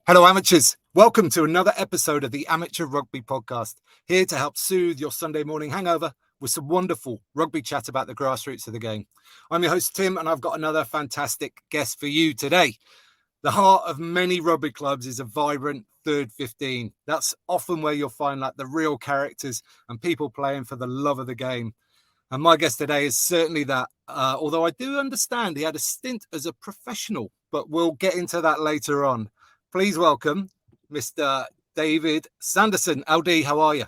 Hello, amateurs. Welcome to another episode of the Amateur Rugby Podcast, here to help soothe your Sunday morning hangover with some wonderful rugby chat about the grassroots of the game. I'm your host, Tim, and I've got another fantastic guest for you today. The heart of many rugby clubs is a vibrant third 15. That's often where you'll find the real characters and people playing for the love of the game. And my guest today is certainly that, although I do understand he had a stint as a professional, but we'll get into that later on. Please welcome Mr. David Sanderson. LD, how are you?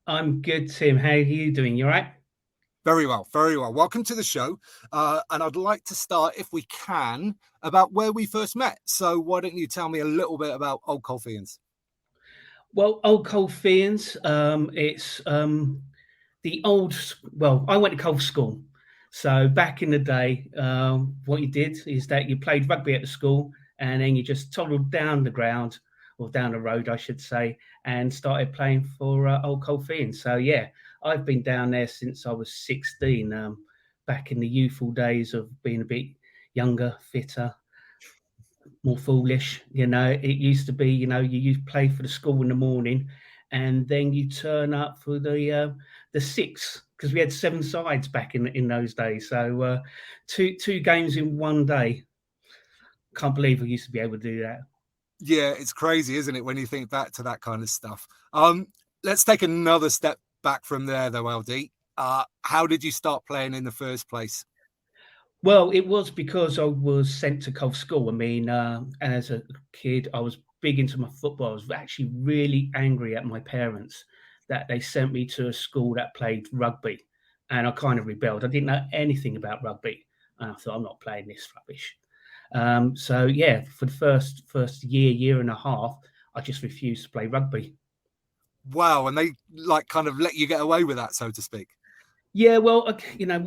I'm good, Tim. How are you doing? You all right? Very well, very well. Welcome to the show. And I'd like to start, if we can, about where we first met. So why don't you tell me a little bit about Old Colfeians? Well, Old Colfeians, it's the old, I went to Colf school. So back in the day, what you did is that you played rugby at the school and then you just toddled down the ground, or down the road, I should say, and started playing for Old Colfeians. So, yeah, I've been down there since I was 16, back in the youthful days of being a bit younger, fitter, more foolish. It used to be, you play for the school in the morning and then you turn up for the six, because we had 7 sides back in those days. So two games in one day. Can't believe we used to be able to do that. Yeah, it's crazy, isn't it, when you think back to that kind of stuff. Let's take another step back from there, though, LD. How did you start playing in the first place? Well, it was because I was sent to Colf school. I mean, as a kid, I was big into my football. I was actually really angry at my parents that they sent me to a school that played rugby. And I kind of rebelled. I didn't know anything about rugby. And I thought, I'm not playing this rubbish. So, yeah, for the first year and a half, I just refused to play rugby. Wow, and they kind of let you get away with that, so to speak. Yeah, well,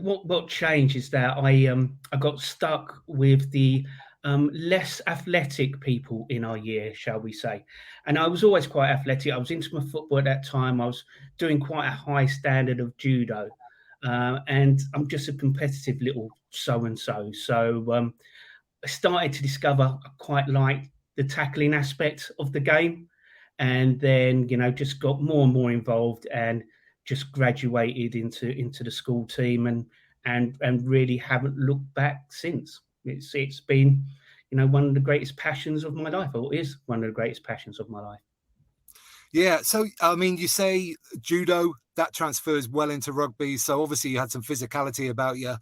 what changed is that I got stuck with the less athletic people in our year, shall we say. And I was always quite athletic. I was into my football at that time. I was doing quite a high standard of judo. And I'm just a competitive little so-and-so. So I started to discover I quite liked the tackling aspect of the game. And then, just got more and more involved and just graduated into the school team and really haven't looked back since. It's been, one of the greatest passions of my life, or is one of the greatest passions of my life. Yeah, so I mean, you say judo, that transfers well into rugby. So obviously you had some physicality about you.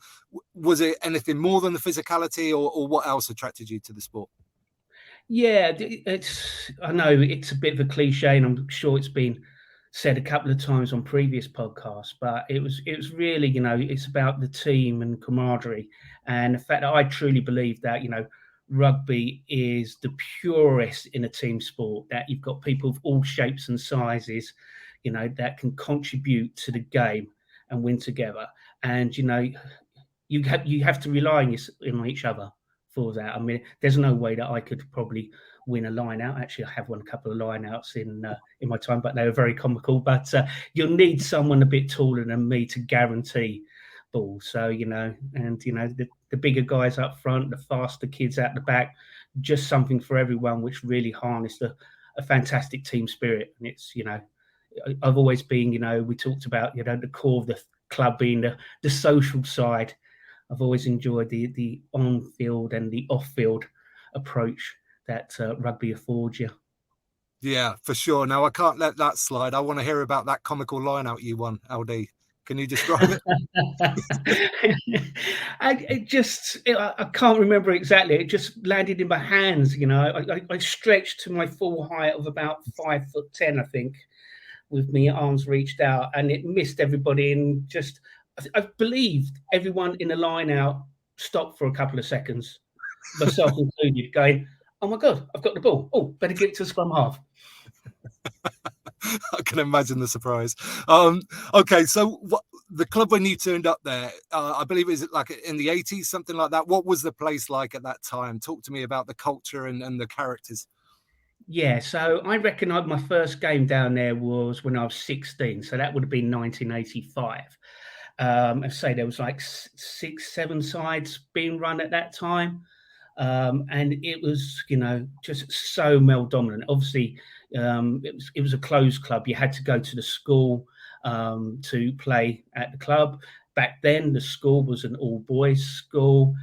Was it anything more than the physicality, or what else attracted you to the sport? Yeah, I know it's a bit of a cliche, and I'm sure it's been said a couple of times on previous podcasts, but it was really, it's about the team and camaraderie, and the fact that I truly believe that, rugby is the purest in a team sport, that you've got people of all shapes and sizes, that can contribute to the game and win together. And, you have to rely on each other for that. I mean, there's no way that I could probably win a line out. Actually, I have won a couple of line outs in my time, but they were very comical. But you'll need someone a bit taller than me to guarantee balls. So, the bigger guys up front, the faster kids out the back, just something for everyone, which really harnessed a fantastic team spirit. And it's, I've always been, we talked about, the core of the club being the social side. I've always enjoyed the on-field and the off-field approach that rugby affords you. Yeah, for sure. Now, I can't let that slide. I want to hear about that comical line-out you won, LD. Can you describe it? I can't remember exactly. It just landed in my hands. I stretched to my full height of about 5'10", I think, with my arms reached out, and it missed everybody. And I believe everyone in the line out stopped for a couple of seconds, myself included, going, "Oh my God, I've got the ball. Oh, better get to scrum half." I can imagine the surprise. Okay, so the club when you turned up there, I believe, is it like in the 80s, something like that? What was the place like at that time? Talk to me about the culture and the characters. Yeah, so I reckon my first game down there was when I was 16, so that would have been 1985. I say there was like 6, 7 sides being run at that time. And it was, just so male dominant. Obviously, it was a closed club. You had to go to the school to play at the club. Back then, the school was an all-boys school.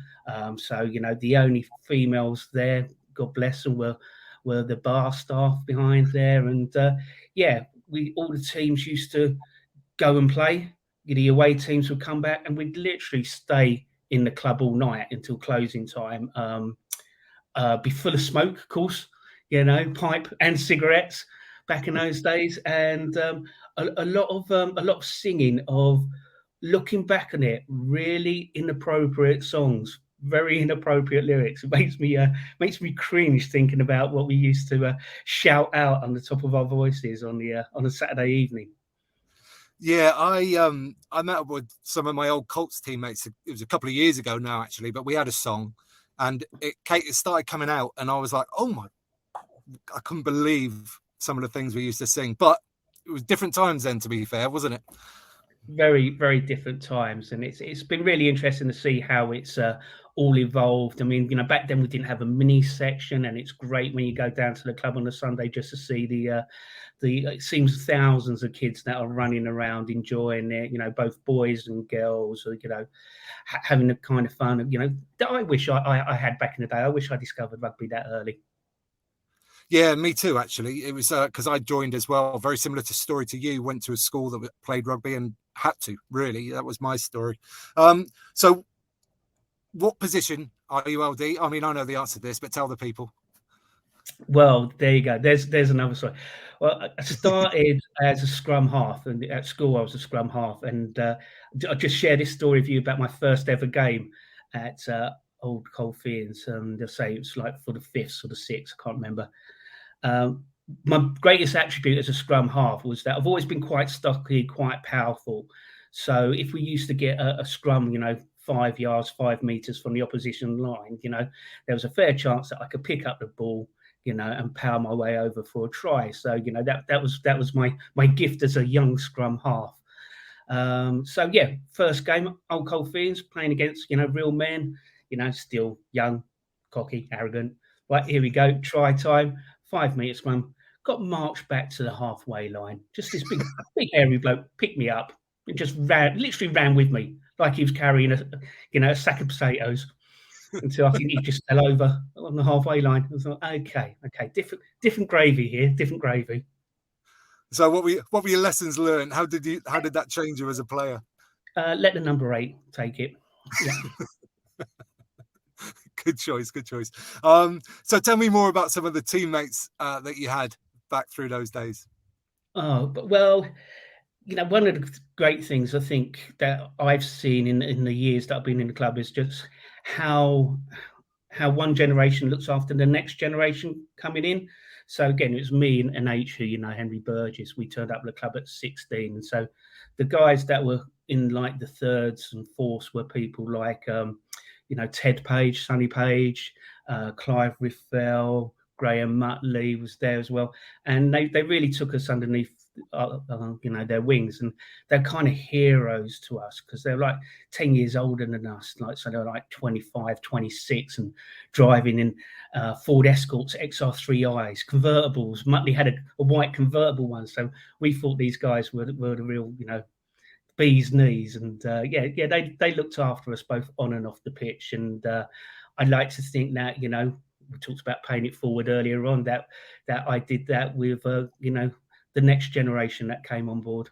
So, the only females there, God bless them, were the bar staff behind there. And all the teams used to go and play. The away teams would come back, and we'd literally stay in the club all night until closing time. Be full of smoke, of course, pipe and cigarettes back in those days, and a lot of singing of, looking back on it, really inappropriate songs, very inappropriate lyrics. It makes me cringe thinking about what we used to shout out on the top of our voices on a Saturday evening. Yeah, I met up with some of my old Colts teammates. It was a couple of years ago now, actually, but we had a song, and it started coming out, and I was like, I couldn't believe some of the things we used to sing. But it was different times then, to be fair, wasn't it? Very, very different times, and it's been really interesting to see how it's all evolved. I mean, back then we didn't have a mini section, and it's great when you go down to the club on a Sunday just to see the it seems thousands of kids that are running around enjoying it. Both boys and girls, having the kind of fun that I wish I had back in the day. I wish I discovered rugby that early. Yeah, me too, actually. It was because I joined as well, very similar to story to you, went to a school that played rugby and had to, really. That was my story. So what position are you, LD? I mean, I know the answer to this, but tell the people. Well, there you go. There's another story. Well, I started as a scrum half, and at school I was a scrum half. And I just share this story with you about my first ever game at Old Colfeians. They'll say it's like for the 5th or the 6th, I can't remember. My greatest attribute as a scrum half was that I've always been quite stocky, quite powerful. So if we used to get a scrum, 5 yards, 5 meters from the opposition line, there was a fair chance that I could pick up the ball, and power my way over for a try. So, that was my gift as a young scrum half. First game, Old Colfeians, playing against, real men, still young, cocky, arrogant. Right, here we go, try time, 5 meter scrum, got marched back to the halfway line. Just this big hairy bloke picked me up and just literally ran with me like he was carrying a sack of potatoes, until I think he just fell over on the halfway line. I was like, okay, different gravy here, different gravy. So what were your lessons learned? How did that change you as a player? Let the number 8 take it. Yeah. Good choice. So tell me more about some of the teammates that you had back through those days. Oh, but well, one of the great things I think that I've seen in the years that I've been in the club is just how one generation looks after the next generation coming in. So again, it was me and H, who, Henry Burgess. We turned up at the club at 16. And so the guys that were in like the thirds and fourths were people like, Ted Page, Sonny Page, Clive Riffell, Graham Mutley was there as well. And they really took us underneath, their wings, and they're kind of heroes to us because they're like 10 years older than us. So they're like 25, 26 and driving in Ford Escorts, XR3Is, convertibles. Mutley had a white convertible one. So we thought these guys were the real, bee's knees. And they looked after us both on and off the pitch. And I'd like to think that, we talked about paying it forward earlier on, that I did that with, the next generation that came on board.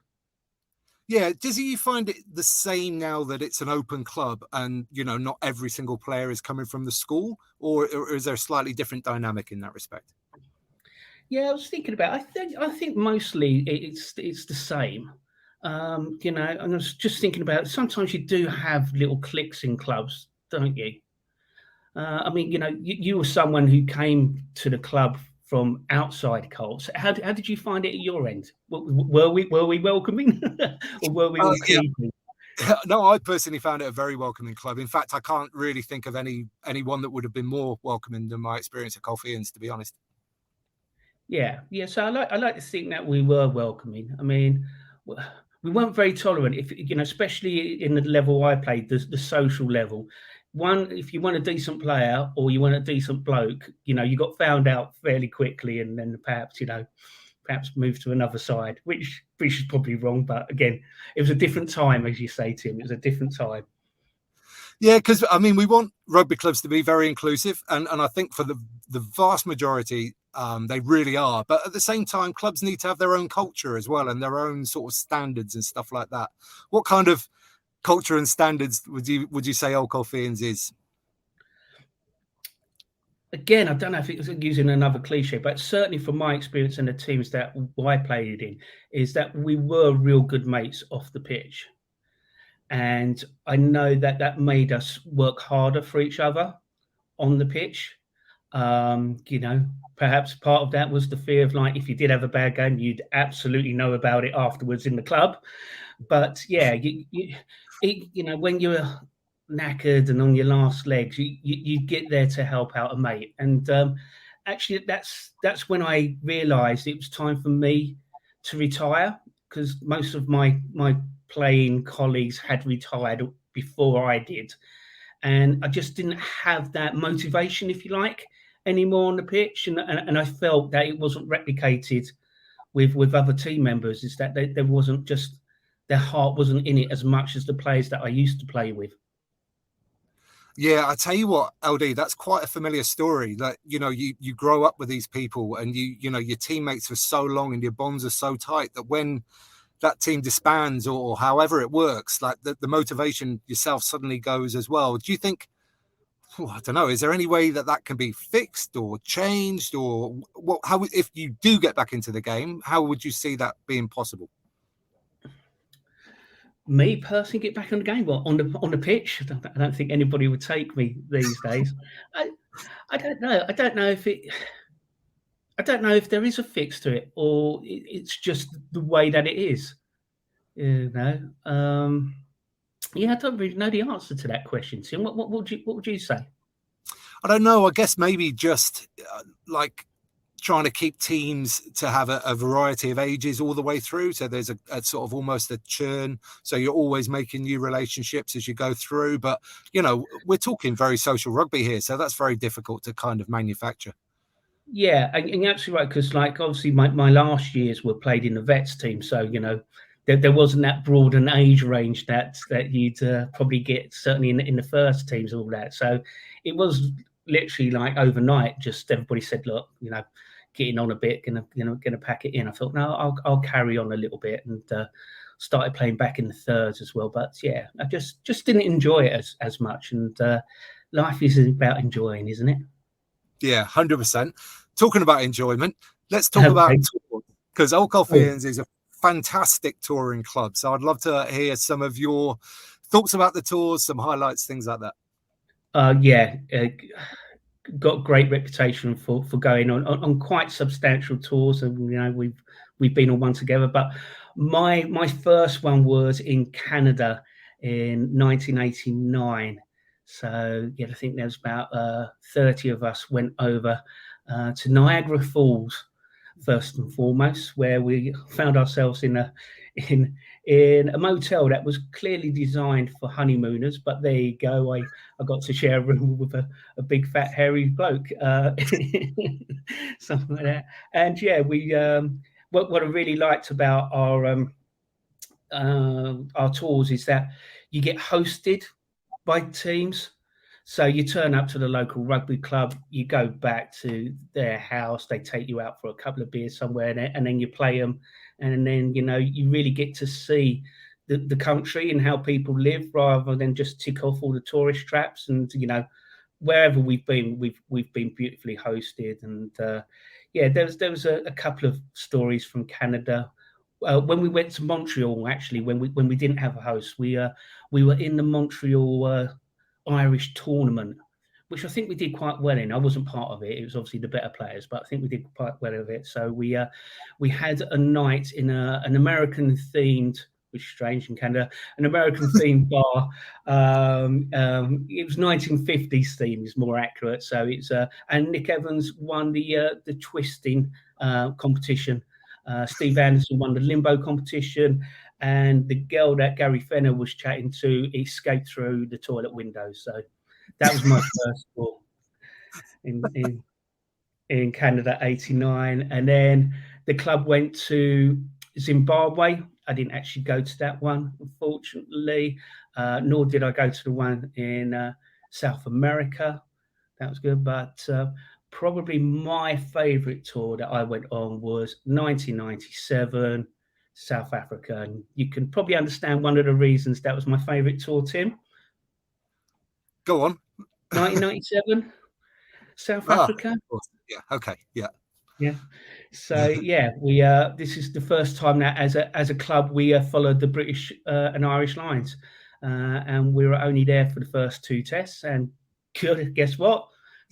Yeah, does you find it the same now that it's an open club and, not every single player is coming from the school, or is there a slightly different dynamic in that respect? Yeah, I was thinking about it. I think mostly it's the same. And I was just thinking about it. Sometimes you do have little cliques in clubs, don't you? I mean, you were someone who came to the club from outside Colts. How did you find it at your end? Were we welcoming, or were we all keen? Yeah. No, I personally found it a very welcoming club. In fact, I can't really think of anyone that would have been more welcoming than my experience at Colfeians, to be honest. Yeah. So I like to think that we were welcoming. I mean, we weren't very tolerant, if especially in the level I played, the social level. if you want a decent player or you want a decent bloke, you got found out fairly quickly, and then perhaps move to another side, which is probably wrong. But again, it was a different time, as you say, Tim. It was a different time. Yeah, because we want rugby clubs to be very inclusive, and I think for the vast majority, they really are. But at the same time, clubs need to have their own culture as well, and their own sort of standards and stuff like that. What kind of culture and standards would you say Old Colfeians is? Again, I don't know if it's using another cliche, but certainly from my experience in the teams that I played in, is that we were real good mates off the pitch. And I know that made us work harder for each other on the pitch. Perhaps part of that was the fear of, like, if you did have a bad game, you'd absolutely know about it afterwards in the club. But yeah, when you're knackered and on your last legs, you get there to help out a mate. And actually, that's when I realised it was time for me to retire, because most of my playing colleagues had retired before I did, and I just didn't have that motivation, if you like, anymore on the pitch, and I felt that it wasn't replicated with other team members. Is that there wasn't just, their heart wasn't in it as much as the players that I used to play with. Yeah, I tell you what, LD, that's quite a familiar story. Like, you grow up with these people, and your teammates for so long, and your bonds are so tight that when that team disbands or however it works, like the motivation yourself suddenly goes as well. Do you think, I don't know, is there any way that can be fixed or changed, or how, if you do get back into the game, how would you see that being possible? Me personally, get back on the game, on the pitch? I don't think anybody would take me these days. I don't know. I don't know if there is a fix to it, or it's just the way that it is. Yeah, I don't really know the answer to that question, Tim. What would you say? I don't know. I guess maybe just like trying to keep teams to have a variety of ages all the way through. So there's a sort of almost a churn. So you're always making new relationships as you go through. But, we're talking very social rugby here. So that's very difficult to kind of manufacture. Yeah, and you're absolutely right, because, like, obviously my last years were played in the vets team. So, there wasn't that broad an age range that you'd probably get certainly in the first teams, all that. So it was literally like overnight, just everybody said, look, getting on a bit, gonna pack it in. I thought, no, I'll carry on a little bit, and started playing back in the thirds as well. But yeah, I just didn't enjoy it as much. And life is about enjoying, isn't it? Yeah, 100%. Talking about enjoyment, let's talk about tours, because Old Colfeians is a fantastic touring club. So I'd love to hear some of your thoughts about the tours, some highlights, things like that. Got great reputation for going on quite substantial tours, and we've been on one together. But my first one was in Canada in 1989. So yeah, I think there's about 30 of us went over to Niagara Falls first and foremost, where we found ourselves in a motel that was clearly designed for honeymooners. But there you go, I got to share a room with a big fat hairy bloke, something like that. And yeah, we what I really liked about our tours is that you get hosted by teams. So you turn up to the local rugby club, you go back to their house, they take you out for a couple of beers somewhere, and then you play them. And then, you really get to see the country and how people live, rather than just tick off all the tourist traps. And, wherever we've been, we've been beautifully hosted. And there was a couple of stories from Canada. When we went to Montreal, actually, when we didn't have a host, we were in the Montreal Irish tournament, which I think we did quite well in. I wasn't part of it. It was obviously the better players, but I think we did quite well of it. So we had a night in an American themed, which is strange in Canada, an American themed bar. It was 1950s theme, is more accurate. So it's and Nick Evans won the twisting competition. Steve Anderson won the limbo competition, and the girl that Gary Fenner was chatting to escaped through the toilet window. So That was my first tour in Canada, 89. And then the club went to Zimbabwe. I didn't actually go to that one, unfortunately, nor did I go to the one in South America. That was good. But probably my favourite tour that I went on was 1997, South Africa. And you can probably understand one of the reasons that was my favourite tour, Tim. Go on. 1997, South Africa. Yeah. Okay. Yeah. Yeah. So yeah, we this is the first time that as a club we followed the British and Irish lines, and we were only there for the first 2 tests. And guess what?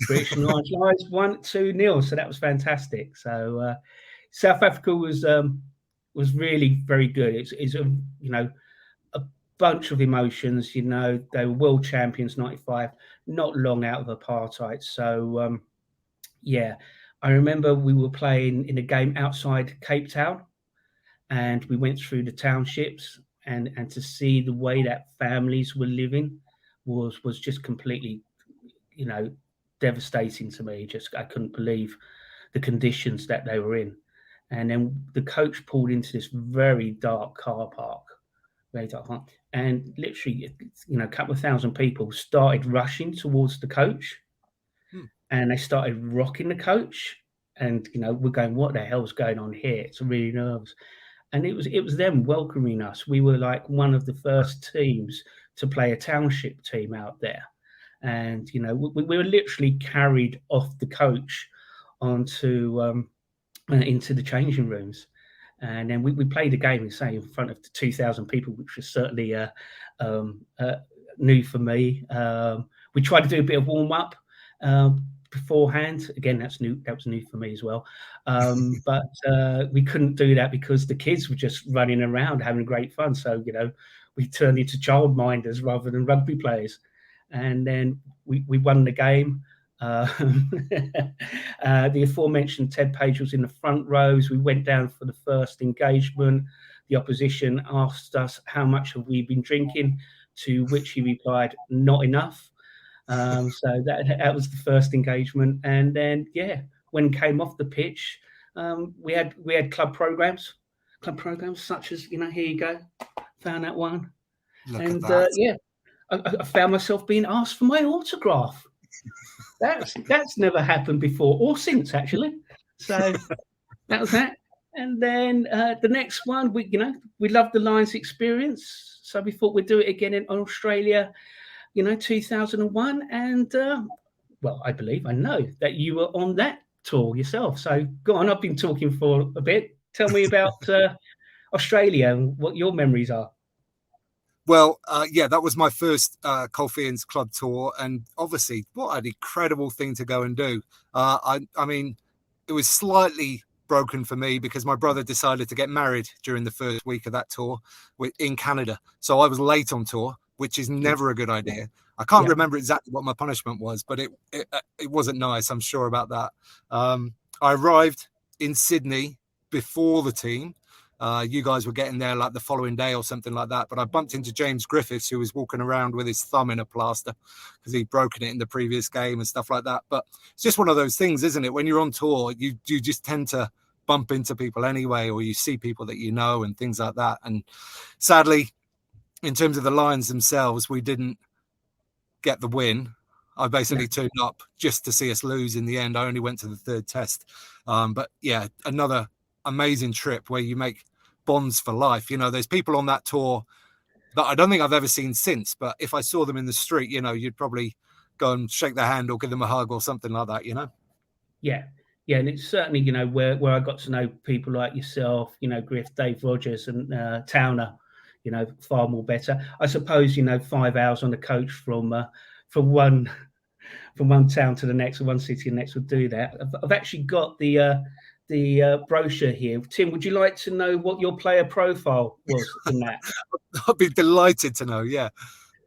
British and Irish lines won 2-0. So that was fantastic. So South Africa was really very good. It's a a bunch of emotions. They were world champions 95, not long out of apartheid. So yeah. I remember we were playing in a game outside Cape Town, and we went through the townships, and to see the way that families were living was just completely, devastating to me. I couldn't believe the conditions that they were in. And then the coach pulled into this very dark car park, and literally, a couple of thousand people started rushing towards the coach. And they started rocking the coach, and we're going, what the hell's going on here? It's really nervous. And it was them welcoming us. We were like one of the first teams to play a township team out there, and we were literally carried off the coach onto into the changing rooms. And then we played a game, say, in front of the 2,000 people, which was certainly new for me. We tried to do a bit of warm up beforehand. Again, that was new for me as well. But we couldn't do that because the kids were just running around having great fun. So we turned into childminders rather than rugby players. And then we won the game. The aforementioned Ted Page was in the front rows. We went down for the first engagement. The opposition asked us how much have we been drinking, to which he replied, not enough. So that was the first engagement. And then when it came off the pitch, we had club programs such as here you go, found that one. And I found myself being asked for my autograph. That's never happened before or since, actually. So that was that. And then the next one, we loved the Lions experience, so we thought we'd do it again in Australia, 2001. And I know that you were on that tour yourself. So go on, I've been talking for a bit. Tell me about Australia and what your memories are. Well, that was my first Colfeians club tour, and obviously, what an incredible thing to go and do. I mean, it was slightly broken for me because my brother decided to get married during the first week of that tour in Canada. So I was late on tour, which is never a good idea. I can't remember exactly what my punishment was, but it wasn't nice. I'm sure about that. I arrived in Sydney before the team. You guys were getting there like the following day or something like that. But I bumped into James Griffiths, who was walking around with his thumb in a plaster because he'd broken it in the previous game and stuff like that. But it's just one of those things, isn't it? When you're on tour, you just tend to bump into people anyway, or you see people that you know and things like that. And sadly, in terms of the Lions themselves, we didn't get the win. I basically turned up just to see us lose in the end. I only went to the third test. But another amazing trip where you make bonds for life. There's people on that tour that I don't think I've ever seen since, but if I saw them in the street, you'd probably go and shake their hand or give them a hug or something like that. And it's certainly where I got to know people like yourself, Griff, Dave Rogers, and Towner, far more better. I suppose 5 hours on the coach from one town to the next, or one city to the next would do that. I've actually got the brochure here. Tim, would you like to know what your player profile was in that? I'd be delighted to know, yeah.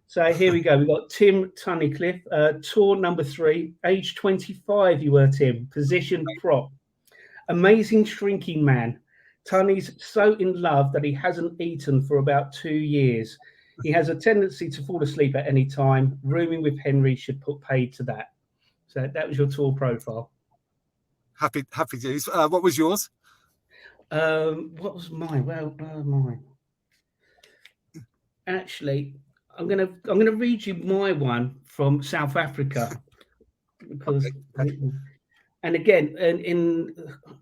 So here we go. We've got Tim Tunnicliffe, tour number 3, age 25 you were, Tim, position prop. Amazing shrinking man. Tunny's so in love that he hasn't eaten for about 2 years. He has a tendency to fall asleep at any time. Rooming with Henry should put paid to that. So that was your tour profile. Happy days. What was yours? What was mine? Well, mine. Actually, I'm gonna read you my one from South Africa because, and again, in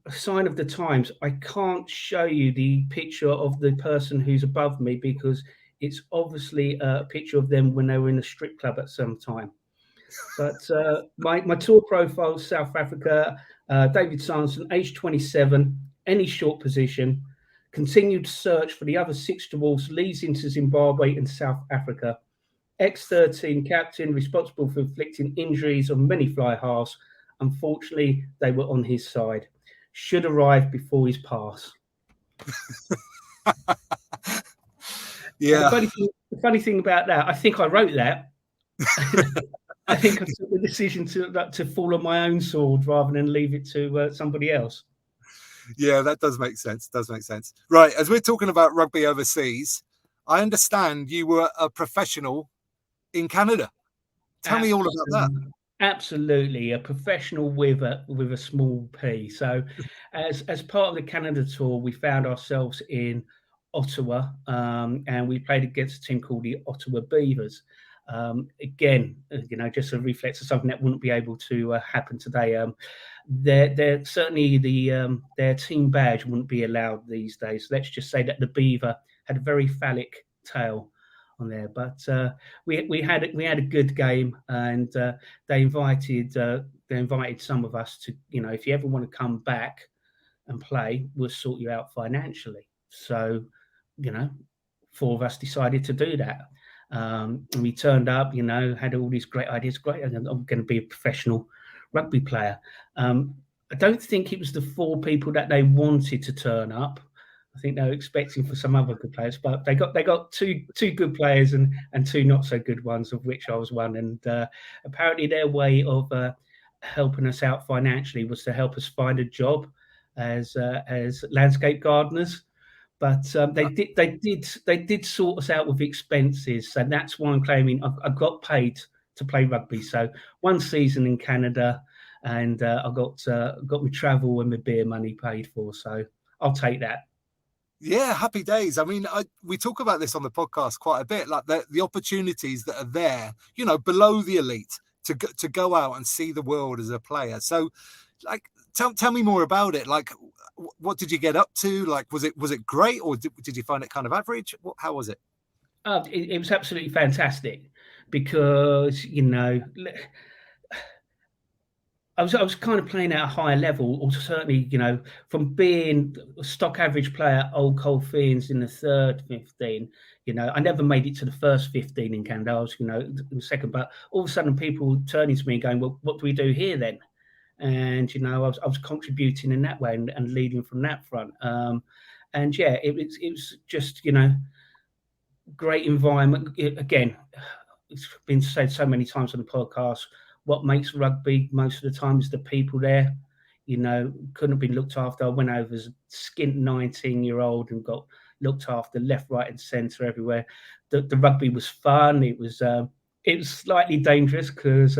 a sign of the times, I can't show you the picture of the person who's above me because it's obviously a picture of them when they were in a strip club at some time. But my tour profile, South Africa, David Sanderson, age 27, any short position, continued search for the other 6 dwarfs leads into Zimbabwe and South Africa. X-13 captain, responsible for inflicting injuries on many fly halves. Unfortunately, they were on his side. Should arrive before his pass. Yeah. The funny thing about that, I think I wrote that. I think I took the decision to fall on my own sword rather than leave it to somebody else. Yeah, that does make sense. Right, as we're talking about rugby overseas, I understand you were a professional in Canada. Tell me all about that. Absolutely, a professional with a small p. So, as part of the Canada tour, we found ourselves in Ottawa, and we played against a team called the Ottawa Beavers. Again, just a reflex of something that wouldn't be able to happen today. They're certainly their team badge wouldn't be allowed these days. So let's just say that the beaver had a very phallic tail on there, but we had a good game, and they invited some of us to, if you ever want to come back and play, we'll sort you out financially. So, 4 of us decided to do that. And we turned up, had all these great ideas. Great, I'm going to be a professional rugby player. I don't think it was the 4 people that they wanted to turn up. I think they were expecting for some other good players, but they got two good players and 2 not so good ones, of which I was one. And apparently their way of helping us out financially was to help us find a job as landscape gardeners. But they did sort us out with expenses, so that's why I'm claiming I got paid to play rugby. So 1 season in Canada, and I got my travel and my beer money paid for. So I'll take that. Yeah, happy days. I mean, we talk about this on the podcast quite a bit, like the opportunities that are there, below the elite to go out and see the world as a player. So, like, tell me more about it. Like, what did you get up to? Like, was it great, or did you find it kind of average? How was it? It was absolutely fantastic because I was kind of playing at a higher level, or certainly, from being a stock average player at Old Colfeians in the third 15. I never made it to the first 15 in Canada. I was, in the second, but all of a sudden people turning to me and going, well, what do we do here then? And, I was contributing in that way and leading from that front. And yeah, it was just, great environment. Again, it's been said so many times on the podcast, what makes rugby most of the time is the people there. Couldn't have been looked after. I went over as a skint 19-year-old and got looked after left, right, and centre everywhere. The rugby was fun. It was slightly dangerous because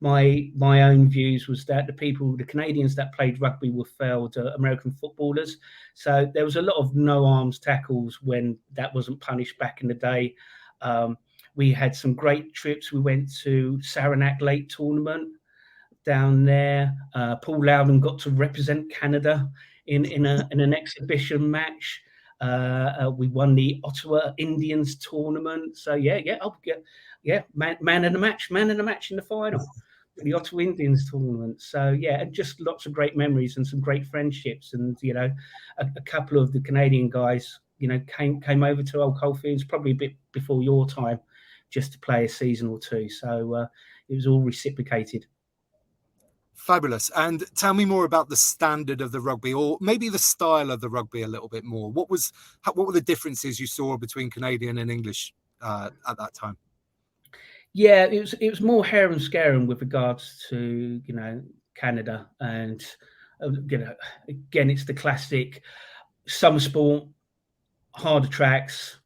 my own views was that the Canadians that played rugby were failed American footballers. So there was a lot of no arms tackles when that wasn't punished back in the day. We had some great trips. We went to Saranac Lake tournament down there. Paul Loudon got to represent Canada in an exhibition match. We won the Ottawa Indians tournament. So man of the match in the final for the Ottawa Indians tournament. So and just lots of great memories and some great friendships. And a couple of the Canadian guys came over to Old Colfeians probably a bit before your time, just to play a season or 2. So it was all reciprocated. Fabulous. And tell me more about the standard of the rugby, or maybe the style of the rugby a little bit more. What were the differences you saw between Canadian and English at that time? Yeah, it was more harum scarum with regards to Canada, and again, it's the classic summer sport, harder tracks,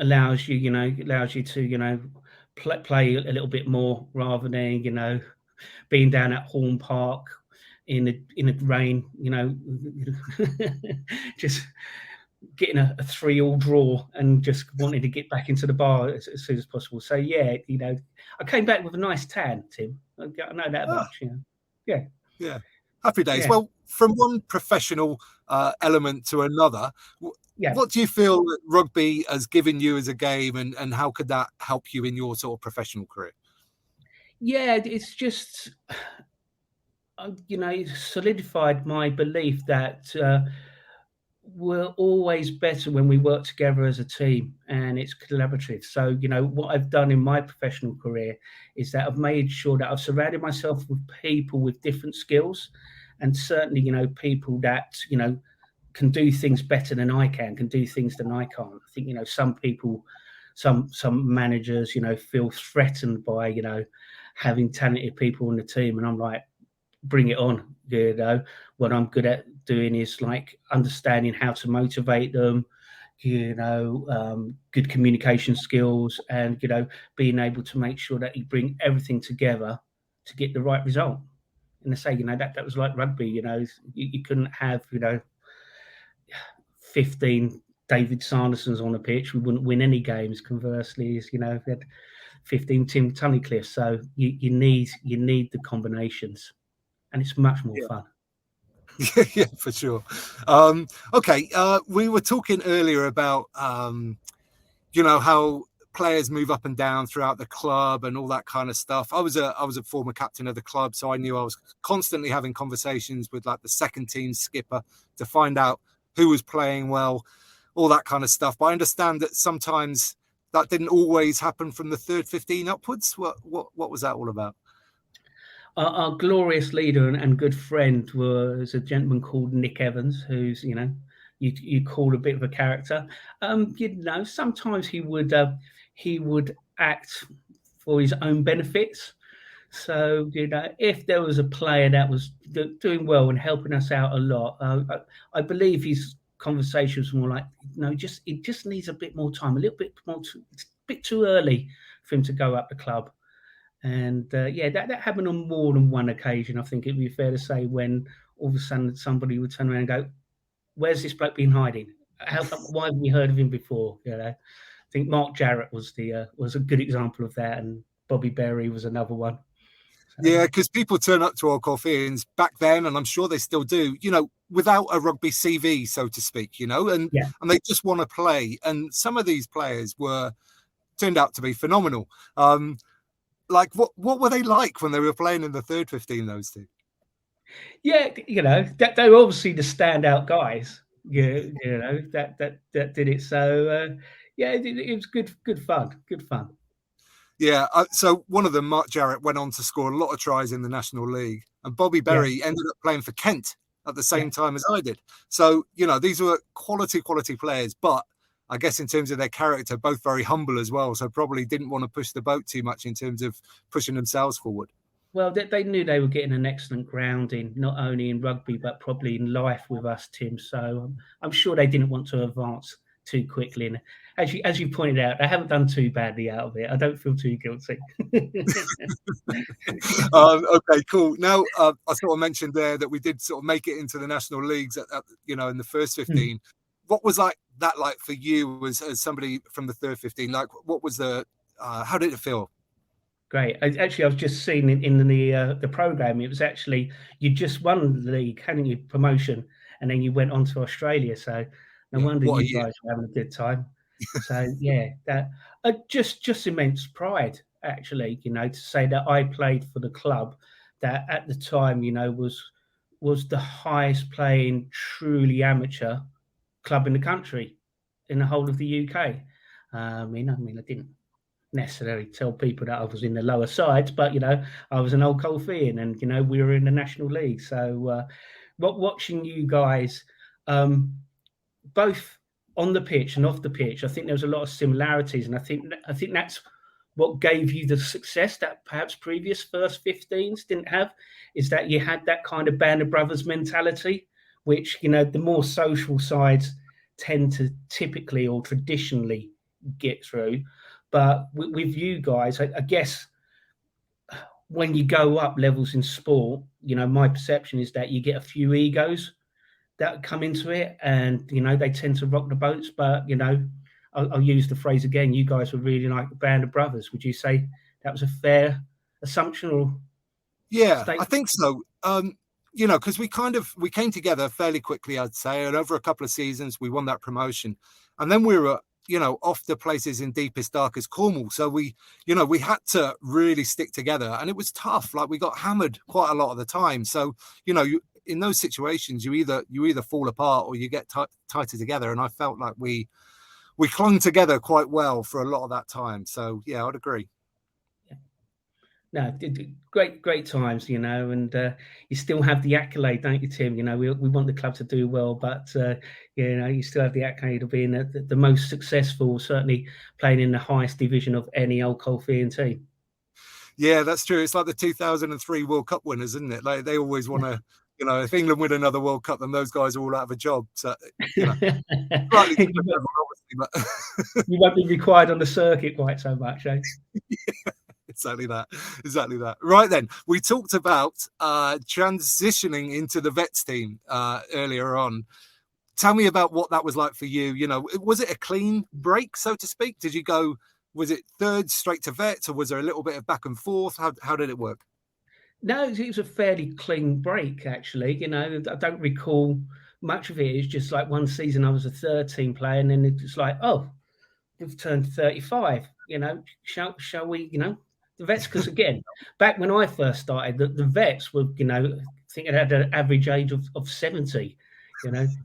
allows you to play a little bit more rather than being down at Horn Park in the rain, just getting a 3-3 draw and just wanting to get back into the bar as soon as possible. So yeah, I came back with a nice tan, Tim. I know that much. Yeah. Yeah. Happy days. Yeah. Well, from one professional element to another, Yeah. what do you feel that rugby has given you as a game, and how could that help you in your sort of professional career? Yeah, it's just, solidified my belief that we're always better when we work together as a team and it's collaborative. So, what I've done in my professional career is that I've made sure that I've surrounded myself with people with different skills, and certainly, people that, can do things better than I can do things than I can't. I think, some people, some managers, feel threatened by, having talented people on the team. And I'm like, bring it on. What I'm good at doing is like understanding how to motivate them, good communication skills, and being able to make sure that you bring everything together to get the right result. And I say, that was like rugby. You couldn't have 15 David Sandersons on a pitch, we wouldn't win any games. Conversely, if you had 15 Tim Tunnicliffs, so you need the combinations, and it's much more fun. Yeah, for sure. Okay, we were talking earlier about how players move up and down throughout the club and all that kind of stuff. I was a former captain of the club, so I knew I was constantly having conversations with like the second team skipper to find out who was playing well, all that kind of stuff. But I understand that sometimes that didn't always happen from the third 15 upwards. What was that all about? Our glorious leader and good friend was a gentleman called Nick Evans, who's you call a bit of a character. Sometimes he would act for his own benefits. So if there was a player that was doing well and helping us out a lot, I believe his conversations were more like, it just needs a bit more time, a little bit more. It's a bit too early for him to go up the club. And that happened on more than one occasion. I think it'd be fair to say, when all of a sudden somebody would turn around and go, "Where's this bloke been hiding? Why haven't we heard of him before?" I think Mark Jarrett was a good example of that, and Bobby Berry was another one. So, yeah, because people turn up to Old Colfeians back then, and I'm sure they still do, without a rugby CV, so to speak, and they just want to play. And some of these players turned out to be phenomenal. Like, what were they like when they were playing in the third 15, those two? Yeah, that they were obviously the standout guys. That did it. So it was good fun. Yeah, so one of them, Mark Jarrett, went on to score a lot of tries in the National League, and Bobby Berry ended up playing for Kent at the same time as I did. So these were quality players, but I guess in terms of their character, both very humble as well. So probably didn't want to push the boat too much in terms of pushing themselves forward. Well, they knew they were getting an excellent grounding, not only in rugby, but probably in life with us, Tim. So I'm sure they didn't want to advance too quickly. And as you pointed out, they haven't done too badly out of it. I don't feel too guilty. Okay, cool. Now, I sort of mentioned there that we did sort of make it into the national leagues in the first 15. What was that like for you as somebody from the third 15? Like, what was how did it feel? Great. I was just seeing in the program, it was actually, you just won the league, hadn't you, promotion, and then you went on to Australia. So no wonder you guys were having a good time. So that just immense pride, actually, to say that I played for the club that at the time, was the highest playing truly amateur club in the country, in the whole of the UK. I didn't necessarily tell people that I was in the lower sides, but I was an Old Colfeian, and we were in the National League. So watching you guys both on the pitch and off the pitch, I think there was a lot of similarities, and I think that's what gave you the success that perhaps previous first 15s didn't have, is that you had that kind of band of brothers mentality, which the more social sides tend to typically or traditionally get through. But with you guys, I guess when you go up levels in sport, my perception is that you get a few egos that come into it, and they tend to rock the boats. But I'll use the phrase again. You guys were really like a band of brothers. Would you say that was a fair assumption or Yeah, I statement? think so. Because we came together fairly quickly, I'd say, and over a couple of seasons we won that promotion, and then we were off to places in deepest darkest Cornwall. So we had to really stick together, and it was tough. Like, we got hammered quite a lot of the time. So in those situations, you either fall apart or you get tighter together. And I felt like we clung together quite well for a lot of that time. So yeah, I'd agree. No, great times, and you still have the accolade, don't you, Tim? We want the club to do well, but you still have the accolade of being the most successful, certainly playing in the highest division of any Old Colfeian team. Yeah, that's true. It's like the 2003 World Cup winners, isn't it? Like, they always want to, if England win another World Cup, then those guys are all out of a job. So, slightly different level, obviously, but you won't be required on the circuit quite so much, eh? Yeah, exactly that. Right then, we talked about transitioning into the vets team earlier on. Tell me about what that was like for you. Was it a clean break, so to speak? Did you go? Was it third straight to vets, or was there a little bit of back and forth? How did it work? No, it was a fairly clean break, actually. I don't recall much of it. It's just like one season I was a third team player, and then it's like, oh, we've turned 35. Shall we? The vets, because again, back when I first started, the vets were, I think it had an average age of 70.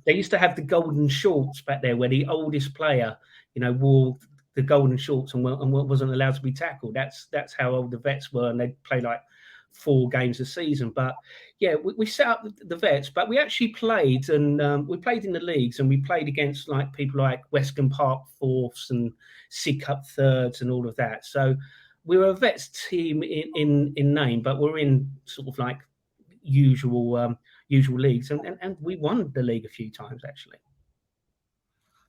They used to have the golden shorts back there, where the oldest player, wore the golden shorts and wasn't allowed to be tackled. That's how old the vets were, and they'd play like 4 games a season. But yeah, we set up the vets, but we actually played, and we played in the leagues, and we played against like people like Westcombe Park fourths and Sidcup thirds and all of that. So we were a vets team in name, but we're in sort of like usual leagues, and we won the league a few times, actually.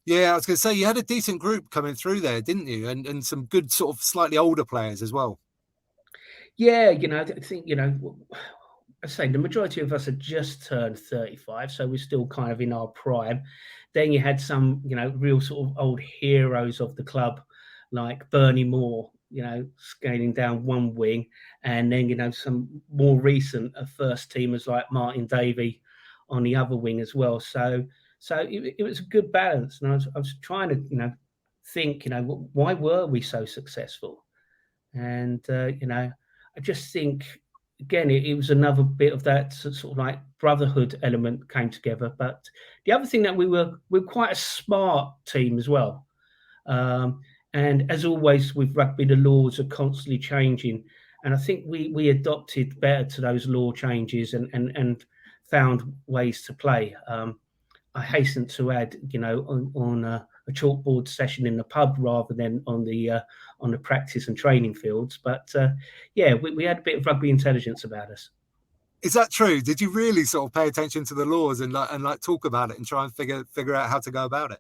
Yeah, I was going to say, you had a decent group coming through there, didn't you? And some good sort of slightly older players as well. Yeah, I think, I say the majority of us had just turned 35, so we're still kind of in our prime. Then you had some, real sort of old heroes of the club, like Bernie Moore, scaling down one wing, and then, some more recent first teamers like Martin Davey on the other wing as well. So it was a good balance, and I was trying to, think, why were we so successful? And I just think, again, it was another bit of that sort of like brotherhood element came together. But the other thing that we're quite a smart team as well. And as always with rugby, the laws are constantly changing. And I think we adopted better to those law changes and found ways to play. I hasten to add, on a chalkboard session in the pub rather than on the practice and training fields. But yeah, we had a bit of rugby intelligence about us. Is that true? Did you really sort of pay attention to the laws and talk about it and try and figure out how to go about it?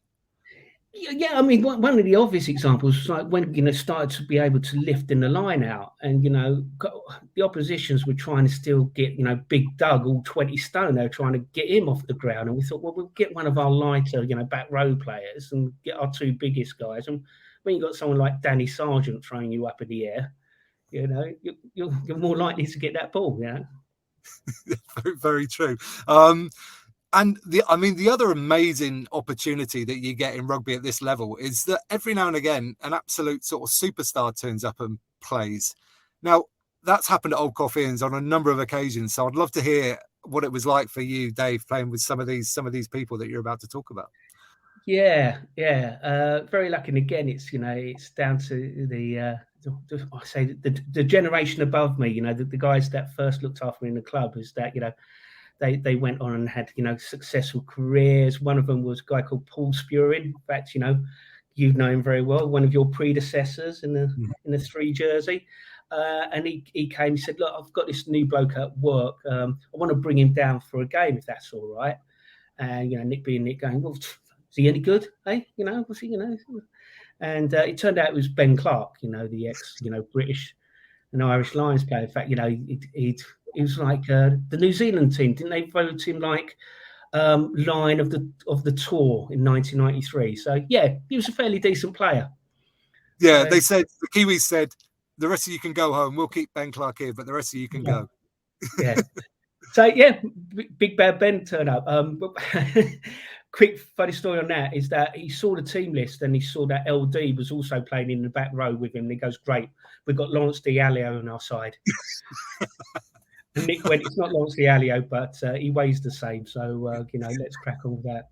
Yeah, I mean, one of the obvious examples was like when started to be able to lift in the line out, and the oppositions were trying to still get Big Doug, all 20 stone. They were trying to get him off the ground, and we thought, well, we'll get one of our lighter back row players and get our 2 biggest guys. And when you got someone like Danny Sargent throwing you up in the air, you're more likely to get that ball. Very, very true. And the other amazing opportunity that you get in rugby at this level is that every now and again, an absolute sort of superstar turns up and plays. Now, that's happened at Old Colfeians on a number of occasions. So I'd love to hear what it was like for you, Dave, playing with some of these people that you're about to talk about. Yeah. Very lucky. And again, it's down to I say the generation above me. The guys that first looked after me in the club is that they went on and had successful careers. One of them was a guy called Paul Spurin. In fact, you've known him very well. One of your predecessors in the 3 jersey. And he came. He said, "Look, I've got this new bloke at work. I want to bring him down for a game, if that's all right." And Nick being Nick, going, "Well, is he any good? Hey, was he? And it turned out it was Ben Clark, the ex, British and Irish Lions player. In fact, he was like the New Zealand team. Didn't they vote him like line of the tour in 1993? So yeah, he was a fairly decent player. Yeah, they said, the Kiwis said, the rest of you can go home. We'll keep Ben Clark here, but the rest of you can go. Yeah. So yeah, Big Bad Ben turned up. Quick funny story on that is that he saw the team list and he saw that LD was also playing in the back row with him. And he goes, "Great, we've got Lawrence D'Alio on our side." And Nick went, "It's not Lawrence D'Alio, but he weighs the same, so let's crack on with that."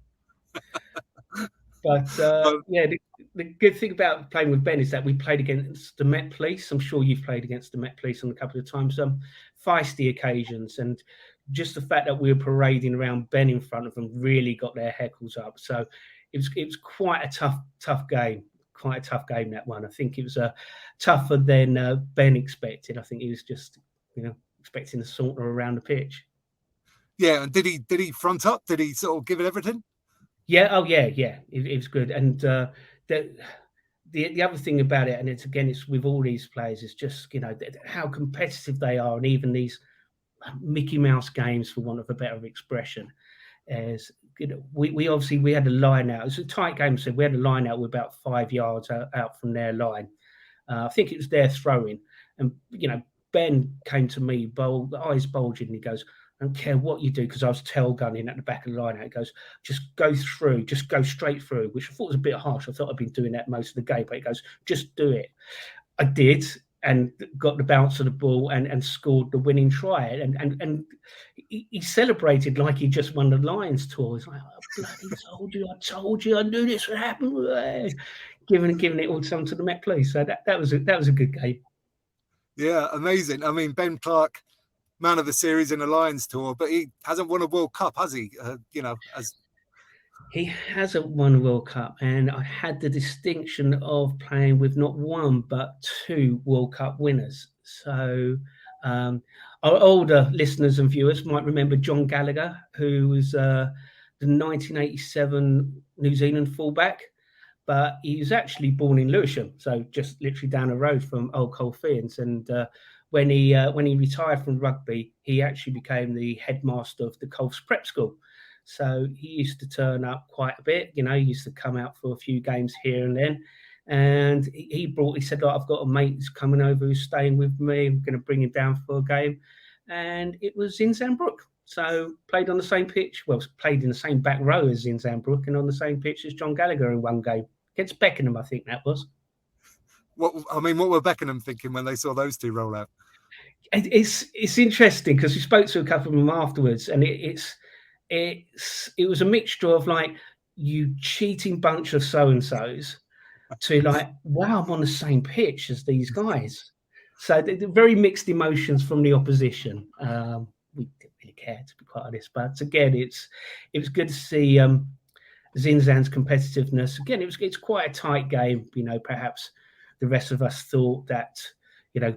But yeah, the good thing about playing with Ben is that we played against the Met Police. I'm sure you've played against the Met Police on a couple of times, feisty occasions, and just the fact that we were parading around Ben in front of them really got their heckles up. So it was quite a tough game. Quite a tough game, that one. I think it was tougher than Ben expected. I think he was just expecting to saunter around the pitch. Yeah, and did he front up? Did he sort of give it everything? Yeah. Oh, yeah. It was good. And the other thing about it, and it's with all these players, is just how competitive they are, and even these Mickey Mouse games, for want of a better expression, as we obviously had a line out. It was a tight game, so we had a line out with about 5 yards out from their line. I think it was their throwing, and Ben came to me, eyes bulging, and he goes, "I don't care what you do," because I was tail gunning at the back of the line out. He goes, "Just go through, just go straight through," which I thought was a bit harsh. I thought I'd been doing that most of the game, but he goes, "Just do it." I did, and got the bounce of the ball and scored the winning try. And he celebrated like he just won the Lions tour. He's like, "I bloody told you, I knew this would happen." Giving it all some to the Met Police. So that was a good game. Yeah, amazing. I mean, Ben Clark, man of the series in the Lions tour, but he hasn't won a World Cup, has he? He hasn't won a World Cup, and I had the distinction of playing with not one but two World Cup winners. So our older listeners and viewers might remember John Gallagher, who was the 1987 New Zealand fullback, but he was actually born in Lewisham, so just literally down the road from Old Colfeians. And when he retired from rugby, he actually became the headmaster of the Colf's Prep School. So he used to turn up quite a bit. He used to come out for a few games here and then. And he said, "I've got a mate who's coming over who's staying with me. I'm going to bring him down for a game." And it was in Zambrook. So played on the same pitch. Well, played in the same back row as in Zambrook and on the same pitch as John Gallagher in one game. Against Beckenham, I think that was. What were Beckenham thinking when they saw those two roll out? It's interesting because we spoke to a couple of them afterwards, and it was a mixture of like, you cheating bunch of so-and-sos, to like, wow, I'm on the same pitch as these guys. So they're very mixed emotions from the opposition. We didn't really care, to be quite honest, but again, it was good to see Zinzan's competitiveness. Again, it's quite a tight game. Perhaps the rest of us thought that,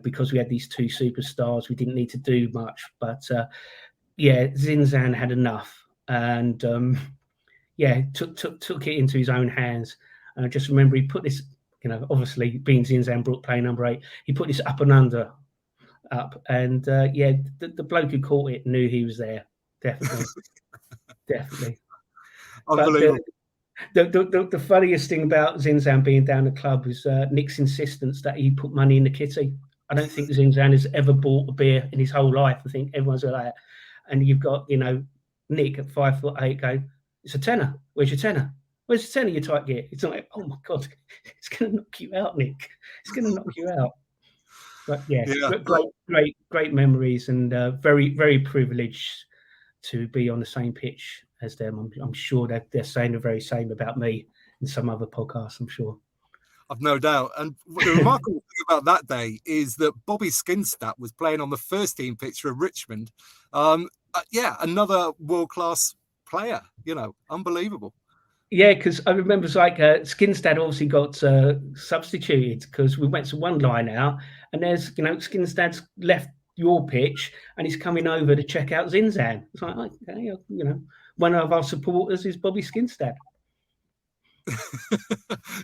because we had these two superstars, we didn't need to do much. But Zinzan had enough, and took it into his own hands. And I just remember he put this, obviously being Zinzan Brook playing number 8, he put this up and under up, and the bloke who caught it knew he was there. Definitely. Unbelievable. But the funniest thing about Zinzan being down the club was Nick's insistence that he put money in the kitty. I don't think Zinzan has ever bought a beer in his whole life. I think everyone's like that. And you've got, Nick at 5'8" going, "It's a tenner. Where's your tenner? Where's the tenner, you tight gear?" It's like, oh my God, it's going to knock you out, Nick. It's going to knock you out. But great memories, and very, very privileged to be on the same pitch as them. I'm sure that they're saying the very same about me in some other podcasts, I'm sure. I've no doubt. And the remarkable thing about that day is that Bobby Skinstad was playing on the first team pitch for Richmond. Another world-class player, unbelievable. Yeah, because I remember Skinstad obviously got substituted because we went to one line out, and there's, Skinstad's left your pitch and he's coming over to check out Zinzan. It's like, okay, one of our supporters is Bobby Skinstad.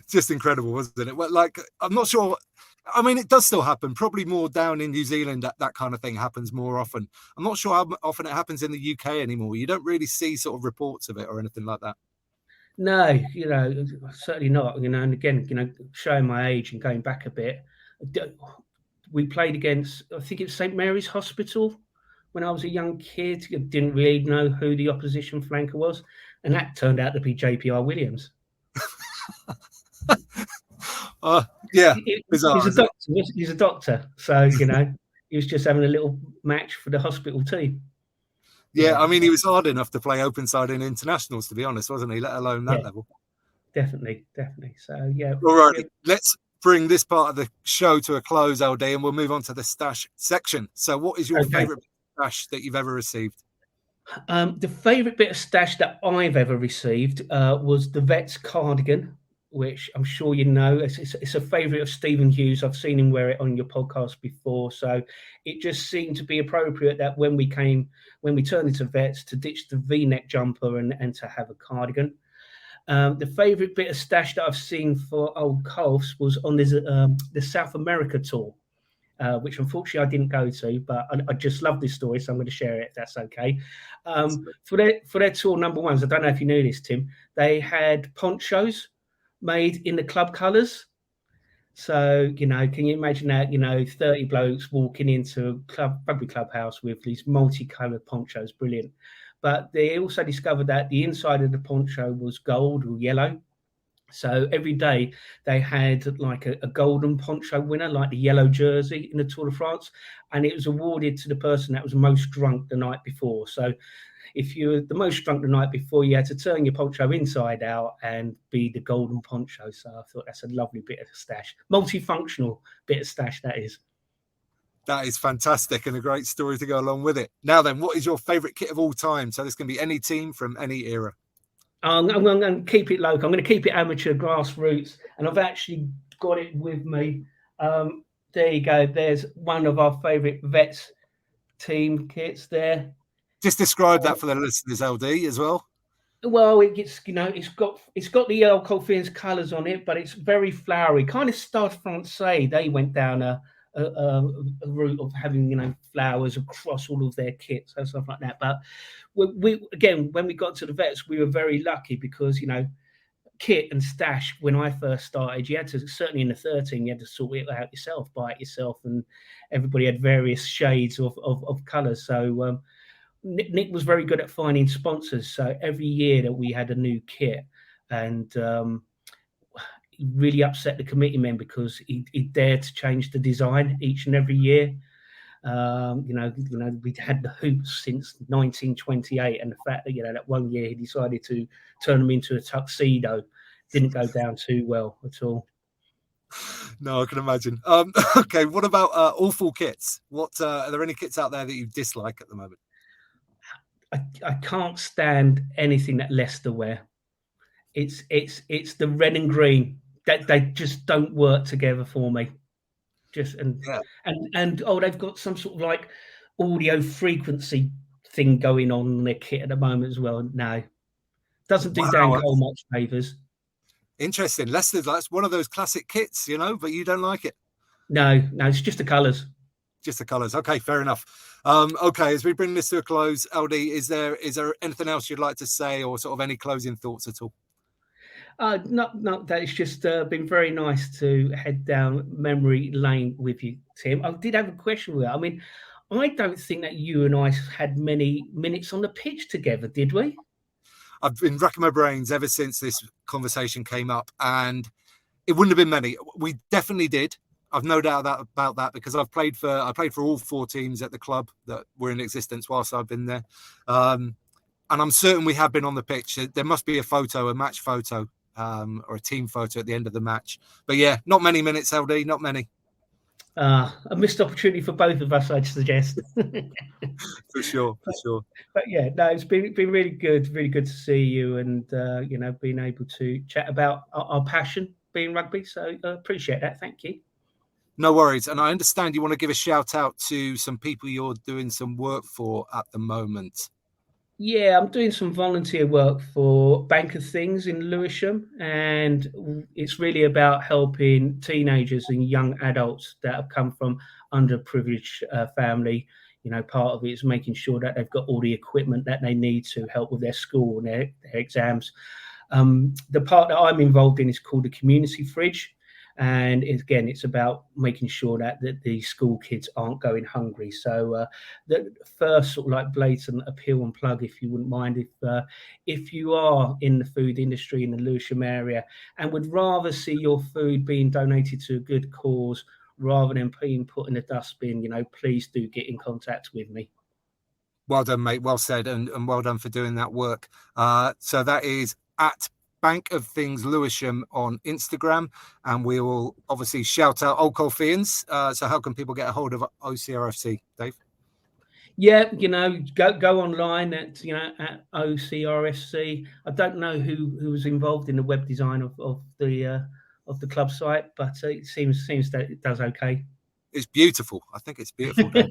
Just incredible, wasn't it? Well, like, I'm not sure. I mean, it does still happen, probably more down in New Zealand. That kind of thing happens more often. I'm not sure how often it happens in the UK anymore. You don't really see sort of reports of it or anything like that. No, certainly not. And again, showing my age and going back a bit, we played against, I think it's St Mary's Hospital when I was a young kid. I didn't really know who the opposition flanker was, and that turned out to be JPR Williams. Yeah, bizarre, he's a doctor, so he was just having a little match for the hospital team. Yeah, I mean, he was hard enough to play open side in internationals, to be honest, wasn't he? Let alone that level. Definitely. So yeah. All right, let's bring this part of the show to a close, LD, and we'll move on to the stash section. So, what is your favourite stash that you've ever received? The favourite bit of stash that I've ever received was the Vets cardigan, which I'm sure you know. It's a favourite of Stephen Hughes. I've seen him wear it on your podcast before, so it just seemed to be appropriate that when we turned into Vets, to ditch the V-neck jumper and to have a cardigan. The favourite bit of stash that I've seen for Old Colfs was on the South America tour, which unfortunately I didn't go to, but I just love this story, so I'm going to share it if that's okay. For their tour number ones, I don't know if you knew this, Tim, they had ponchos made in the club colours. So, can you imagine that, 30 blokes walking into a rugby clubhouse with these multicoloured ponchos? Brilliant. But they also discovered that the inside of the poncho was gold or yellow. So every day they had like a golden poncho winner, like the yellow jersey in the Tour de France, and it was awarded to the person that was most drunk the night before. So if you were the most drunk the night before, you had to turn your poncho inside out and be the golden poncho. So I thought that's a lovely bit of stash, multifunctional bit of stash that is. That is fantastic and a great story to go along with it. Now then, what is your favourite kit of all time? So this can be any team from any era. I'm going to keep it local. I'm going to keep it amateur, grassroots, and I've actually got it with me. There you go. There's one of our favourite Vets team kits there. Just describe that for the listeners, LD, as well. Well, it gets, it's got the Old Colfeians colours on it, but it's very flowery, kind of Stade Francais. They went down a route of having, flowers across all of their kits and stuff like that. But we again, when we got to the Vets, we were very lucky because, kit and stash, when I first started, you had to, certainly in the 13, you had to sort it out yourself, buy it yourself, and everybody had various shades of colours. So Nick was very good at finding sponsors. So every year that we had a new kit, and he really upset the committee men because he dared to change the design each and every year. We'd had the hoops since 1928, and the fact that that one year he decided to turn them into a tuxedo didn't go down too well at all. No, I can imagine. Okay, what about awful kits? What are there any kits out there that you dislike at the moment? I can't stand anything that Leicester wear. It's the red and green that they just don't work together for me. And they've got some sort of like audio frequency thing going on in their kit at the moment as well. No, doesn't do Dan Cole much favours. Interesting. Leicester's that's one of those classic kits, but you don't like it. No, it's just the colours. Just the colours. Okay, fair enough. Okay, as we bring this to a close, LD, is there anything else you'd like to say, or sort of any closing thoughts at all? Not that. It's just been very nice to head down memory lane with you, Tim. I did have a question with that. I mean, I don't think that you and I had many minutes on the pitch together, did we? I've been racking my brains ever since this conversation came up, and it wouldn't have been many. We definitely did. I've no doubt about that because I played for all four teams at the club that were in existence whilst I've been there. And I'm certain we have been on the pitch. There must be a match photo, or a team photo at the end of the match. But yeah, not many minutes, LD, not many. A missed opportunity for both of us, I'd suggest. For sure. But yeah, no, it's been really good to see you, and being able to chat about our passion being rugby. So I appreciate that. Thank you. No worries. And I understand you want to give a shout out to some people you're doing some work for at the moment. Yeah, I'm doing some volunteer work for Bank of Things in Lewisham, and it's really about helping teenagers and young adults that have come from underprivileged family. Part of it is making sure that they've got all the equipment that they need to help with their school and their exams. The part that I'm involved in is called the Community Fridge. And again, it's about making sure that the school kids aren't going hungry. So the first sort of like blatant appeal and plug, if you wouldn't mind, if you are in the food industry in the Lewisham area and would rather see your food being donated to a good cause rather than being put in a dustbin, please do get in contact with me. Well done, mate. Well said, and well done for doing that work. So that is at Bank of Things Lewisham on Instagram, and we will obviously shout out Old Colfeians. So how can people get a hold of OCRFC, Dave? Yeah, go online at OCRFC. I don't know who was involved in the web design of the club site, but it seems that it does okay. It's beautiful. I think it's beautiful, Dave.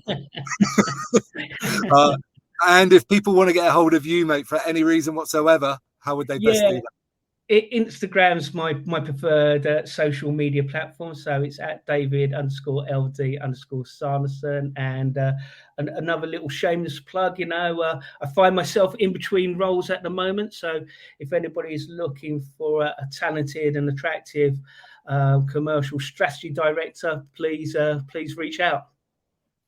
And if people want to get a hold of you, mate, for any reason whatsoever, how would they best do that? Instagram's my preferred social media platform, so it's at David_LD_Sanderson. And another little shameless plug, I find myself in between roles at the moment, so if anybody is looking for a talented and attractive commercial strategy director, please reach out.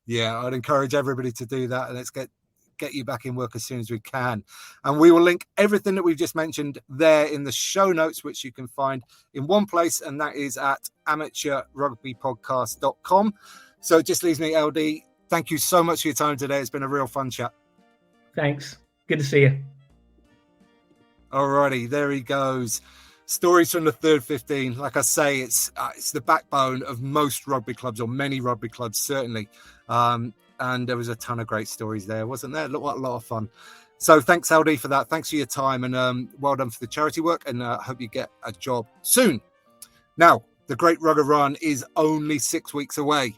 Yeah, I'd encourage everybody to do that, and let's get you back in work as soon as we can. And we will link everything that we've just mentioned there in the show notes, which you can find in one place, and that is at amateurrugbypodcast.com. So it just leaves me, LD. Thank you so much for your time today. It's been a real fun chat. Thanks. Good to see you. Alrighty, there he goes. Stories from the third 15. Like I say, it's the backbone of most rugby clubs, or many rugby clubs, certainly. And there was a ton of great stories there, wasn't there? A lot of fun. So thanks, LD, for that. Thanks for your time, and well done for the charity work, and hope you get a job soon. Now, the Great Rugger Run is only 6 weeks away,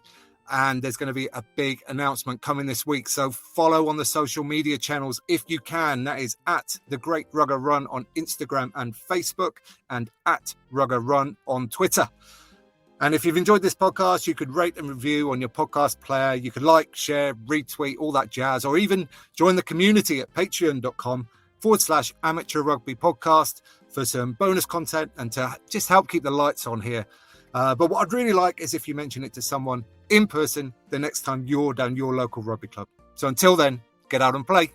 and there's going to be a big announcement coming this week. So follow on the social media channels if you can. That is at the Great Rugger Run on Instagram and Facebook, and at Rugger Run on Twitter. And if you've enjoyed this podcast, you could rate and review on your podcast player. You could like, share, retweet, all that jazz, or even join the community at patreon.com/amateur rugby podcast for some bonus content and to just help keep the lights on here. But what I'd really like is if you mention it to someone in person the next time you're down your local rugby club. So until then, get out and play.